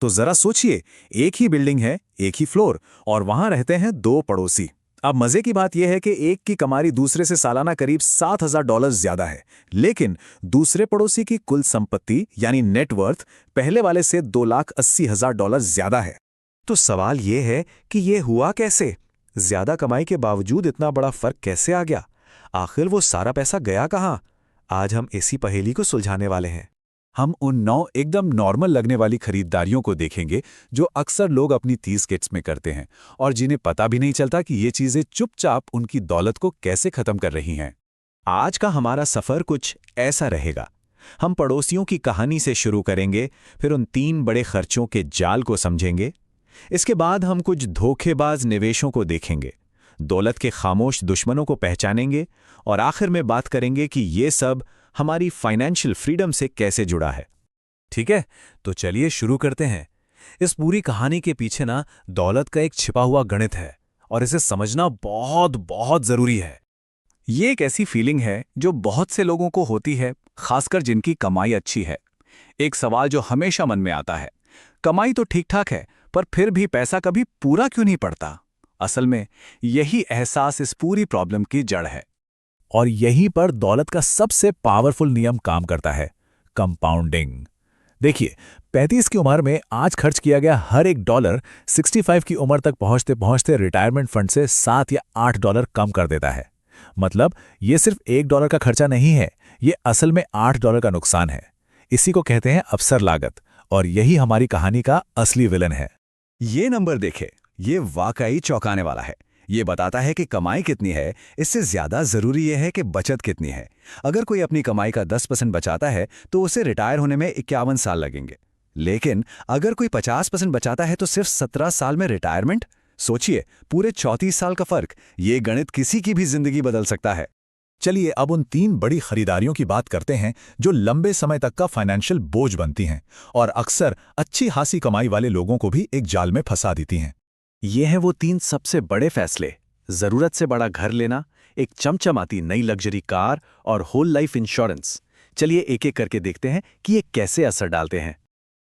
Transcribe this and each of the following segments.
तो जरा सोचिए, एक ही बिल्डिंग है, एक ही फ्लोर, और वहां रहते हैं दो पड़ोसी। अब मजे की बात यह है कि एक की कमाई दूसरे से सालाना करीब $7,000 ज्यादा है, लेकिन दूसरे पड़ोसी की कुल संपत्ति यानी नेटवर्थ पहले वाले से $2,80,000 ज्यादा है। तो सवाल यह है कि यह हुआ कैसे? ज्यादा कमाई के बावजूद इतना बड़ा फर्क कैसे आ गया? आखिर वो सारा पैसा गया कहाँ? आज हम इसी पहेली को सुलझाने वाले हैं। हम उन 9 एकदम नॉर्मल लगने वाली खरीदारियों को देखेंगे जो अक्सर लोग अपनी 30 किड्स में करते हैं और जिन्हें पता भी नहीं चलता कि ये चीजें चुपचाप उनकी दौलत को कैसे खत्म कर रही हैं। आज का हमारा सफर कुछ ऐसा रहेगा। हम पड़ोसियों की कहानी से शुरू करेंगे, फिर उन 3 बड़े खर्चों के जाल को समझेंगे। इसके बाद हम कुछ धोखेबाज निवेशों को देखेंगे, दौलत के खामोश दुश्मनों को पहचानेंगे और आखिर में बात करेंगे कि ये सब हमारी फाइनेंशियल फ्रीडम से कैसे जुड़ा है। ठीक है, तो चलिए शुरू करते हैं। इस पूरी कहानी के पीछे ना दौलत का एक छिपा हुआ गणित है और इसे समझना बहुत बहुत जरूरी है। ये एक ऐसी फीलिंग है जो बहुत से लोगों को होती है, खासकर जिनकी कमाई अच्छी है। एक सवाल जो हमेशा मन में आता है, कमाई तो ठीक ठाक है, पर फिर भी पैसा कभी पूरा क्यों नहीं पड़ता? असल में यही एहसास इस पूरी प्रॉब्लम की जड़ है। और यहीं पर दौलत का सबसे पावरफुल नियम काम करता है, कंपाउंडिंग। देखिए, 35 की उम्र में आज खर्च किया गया हर एक डॉलर 65 की उम्र तक पहुंचते पहुंचते रिटायरमेंट फंड से $7 या $8 कम कर देता है। मतलब ये सिर्फ $1 का खर्चा नहीं है, ये असल में $8 का नुकसान है। इसी को कहते हैं अवसर लागत, और यही हमारी कहानी का असली विलन है। ये नंबर देखे, ये वाकई चौंकाने वाला है। ये बताता है कि कमाई कितनी है, इससे ज्यादा जरूरी यह है कि बचत कितनी है। अगर कोई अपनी कमाई का 10% बचाता है तो उसे रिटायर होने में 51 साल लगेंगे, लेकिन अगर कोई 50% बचाता है तो सिर्फ 17 साल में रिटायरमेंट। सोचिए, पूरे 34 साल का फर्क। ये गणित किसी की भी जिंदगी बदल सकता है। चलिए अब उन 3 बड़ी खरीदारियों की बात करते हैं जो लंबे समय तक का फाइनेंशियल बोझ बनती हैं और अक्सर अच्छी खासी कमाई वाले लोगों को भी एक जाल में फंसा देती हैं। ये हैं वो 3 सबसे बड़े फैसले, जरूरत से बड़ा घर लेना, एक चमचमाती नई लग्जरी कार और होल लाइफ इंश्योरेंस। चलिए एक एक करके देखते हैं कि ये कैसे असर डालते हैं।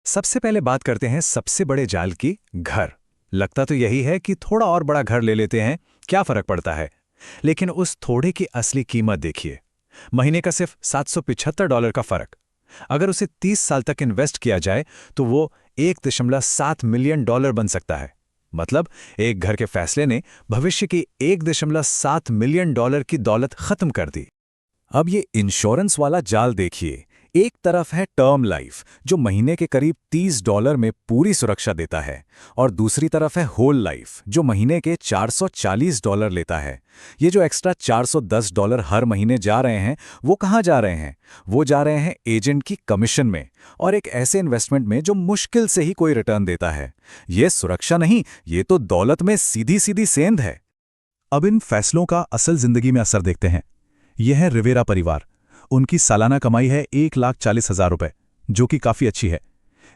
सबसे पहले बात करते हैं सबसे बड़े जाल की, घर। लगता तो यही है कि थोड़ा और बड़ा घर ले लेते हैं, क्या फर्क पड़ता है? लेकिन उस थोड़े की असली कीमत देखिए, महीने का सिर्फ $775 का फर्क। अगर उसे 30 साल तक इन्वेस्ट किया जाए तो वो $1.7 मिलियन बन सकता है। मतलब एक घर के फैसले ने भविष्य की $1.7 मिलियन की दौलत खत्म कर दी। अब ये इंश्योरेंस वाला जाल देखिए, एक तरफ है टर्म लाइफ जो महीने के करीब $30 में पूरी सुरक्षा देता है, और दूसरी तरफ है होल लाइफ जो महीने के $440 लेता है। ये जो एक्स्ट्रा $410 हर महीने जा रहे हैं, वो कहाँ जा रहे हैं? वो जा रहे हैं एजेंट की कमीशन में और एक ऐसे इन्वेस्टमेंट में जो मुश्किल से ही कोई रिटर्न देता है। ये सुरक्षा नहीं, ये तो दौलत में सीधी सीधी सेंध है। अब इन फैसलों का असल जिंदगी में असर देखते हैं। यह है रिवेरा परिवार। उनकी सालाना कमाई है $1,40,000, जो कि काफी अच्छी है,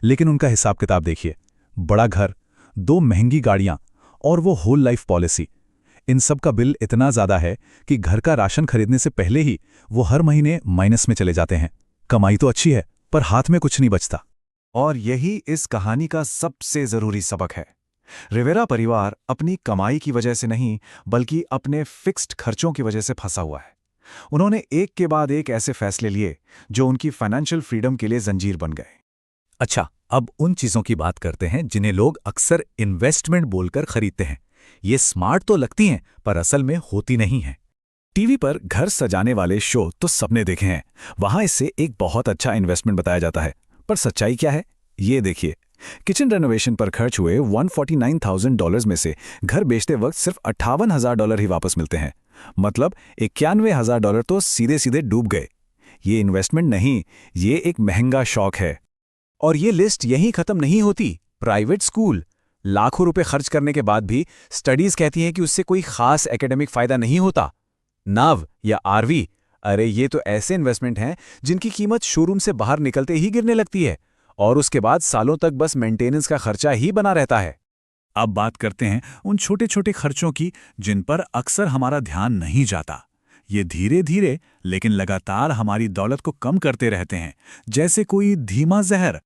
लेकिन उनका हिसाब किताब देखिए, बड़ा घर, 2 महंगी गाड़ियां और वो होल लाइफ पॉलिसी। इन सब का बिल इतना ज्यादा है कि घर का राशन खरीदने से पहले ही वो हर महीने माइनस में चले जाते हैं। कमाई तो अच्छी है, पर हाथ में कुछ नहीं बचता। और यही इस कहानी का सबसे जरूरी सबक है। रिवेरा परिवार अपनी कमाई की वजह से नहीं, बल्कि अपने फिक्स्ड खर्चों की वजह से फंसा हुआ है। उन्होंने एक के बाद एक ऐसे फैसले लिए जो उनकी फाइनेंशियल फ्रीडम के लिए जंजीर बन गए। अच्छा, अब उन चीजों की बात करते हैं जिन्हें लोग अक्सर इन्वेस्टमेंट बोलकर खरीदते हैं। ये स्मार्ट तो लगती हैं, पर असल में होती नहीं हैं। टीवी पर घर सजाने वाले शो तो सबने देखे हैं, वहां इससे एक बहुत अच्छा इन्वेस्टमेंट बताया जाता है, पर सच्चाई क्या है? ये देखिए, किचन रेनोवेशन पर खर्च हुए $149,000 में से घर बेचते वक्त सिर्फ $58,000 ही वापस मिलते हैं। मतलब $91,000 तो सीधे सीधे डूब गए। ये इन्वेस्टमेंट नहीं, ये एक महंगा शौक है। और ये लिस्ट यहीं खत्म नहीं होती। प्राइवेट स्कूल, लाखों रुपए खर्च करने के बाद भी स्टडीज कहती हैं कि उससे कोई खास एकेडमिक फायदा नहीं होता। नाव या आरवी, अरे ये तो ऐसे इन्वेस्टमेंट हैं जिनकी कीमत शोरूम से बाहर निकलते ही गिरने लगती है और उसके बाद सालों तक बस मेंटेनेंस का खर्चा ही बना रहता है। अब बात करते हैं उन छोटे छोटे खर्चों की जिन पर अक्सर हमारा ध्यान नहीं जाता। ये धीरे धीरे लेकिन लगातार हमारी दौलत को कम करते रहते हैं, जैसे कोई धीमा जहर।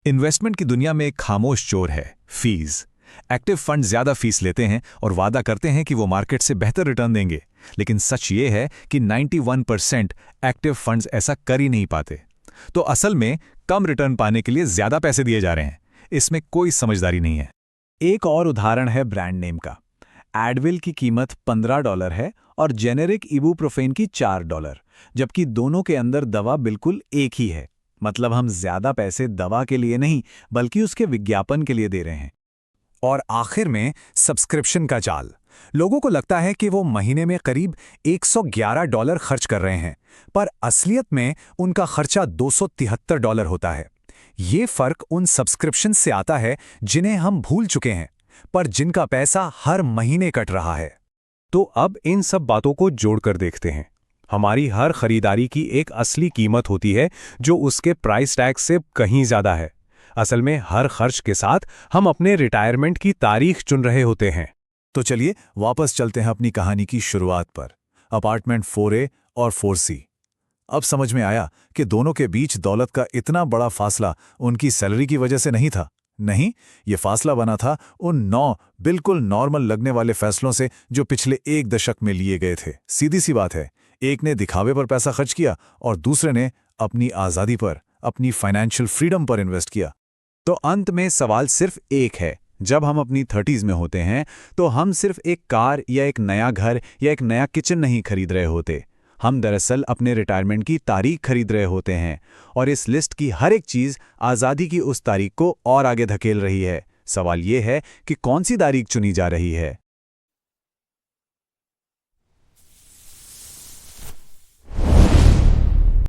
इन्वेस्टमेंट की दुनिया में एक खामोश चोर है, फीस। एक्टिव फंड ज्यादा फीस लेते हैं और वादा करते हैं कि वो मार्केट से बेहतर रिटर्न देंगे, लेकिन सच ये है कि 91% एक्टिव फंड्स ऐसा कर ही नहीं पाते। तो असल में कम रिटर्न पाने के लिए ज्यादा पैसे दिए जा रहे हैं। इसमें कोई समझदारी नहीं है। एक और उदाहरण है ब्रांड नेम का। एडविल की कीमत $15 है और जेनेरिक इबुप्रोफेन की $4, जबकि दोनों के अंदर दवा बिल्कुल एक ही है। मतलब हम ज्यादा पैसे दवा के लिए नहीं बल्कि उसके विज्ञापन के लिए दे रहे हैं। और आखिर में सब्सक्रिप्शन का जाल। लोगों को लगता है कि वो महीने में करीब $111 खर्च कर रहे हैं, पर असलियत में उनका खर्चा $273 होता है। ये फर्क उन सब्सक्रिप्शन से आता है जिन्हें हम भूल चुके हैं, पर जिनका पैसा हर महीने कट रहा है। तो अब इन सब बातों को जोड़कर देखते हैं। हमारी हर खरीदारी की एक असली कीमत होती है जो उसके प्राइस टैग से कहीं ज्यादा है। असल में हर खर्च के साथ हम अपने रिटायरमेंट की तारीख चुन रहे होते हैं। तो चलिए वापस चलते हैं अपनी कहानी की शुरुआत पर, अपार्टमेंट 4A और 4C। अब समझ में आया कि दोनों के बीच दौलत का इतना बड़ा फासला उनकी सैलरी की वजह से नहीं था। नहीं, ये फासला बना था उन 9 बिल्कुल नॉर्मल लगने वाले फैसलों से जो पिछले 1 दशक में लिए गए थे। सीधी सी बात है, एक ने दिखावे पर पैसा खर्च किया और दूसरे ने अपनी आज़ादी पर, अपनी फाइनेंशियल फ्रीडम पर इन्वेस्ट किया। तो अंत में सवाल सिर्फ एक है, जब हम अपनी 30s में होते हैं तो हम सिर्फ एक कार या एक नया घर या एक नया किचन नहीं खरीद रहे होते। हम दरअसल अपने रिटायरमेंट की तारीख खरीद रहे होते हैं, और इस लिस्ट की हर एक चीज़ आज़ादी की उस तारीख को और आगे धकेल रही है। सवाल ये है कि कौन सी तारीख चुनी जा रही है।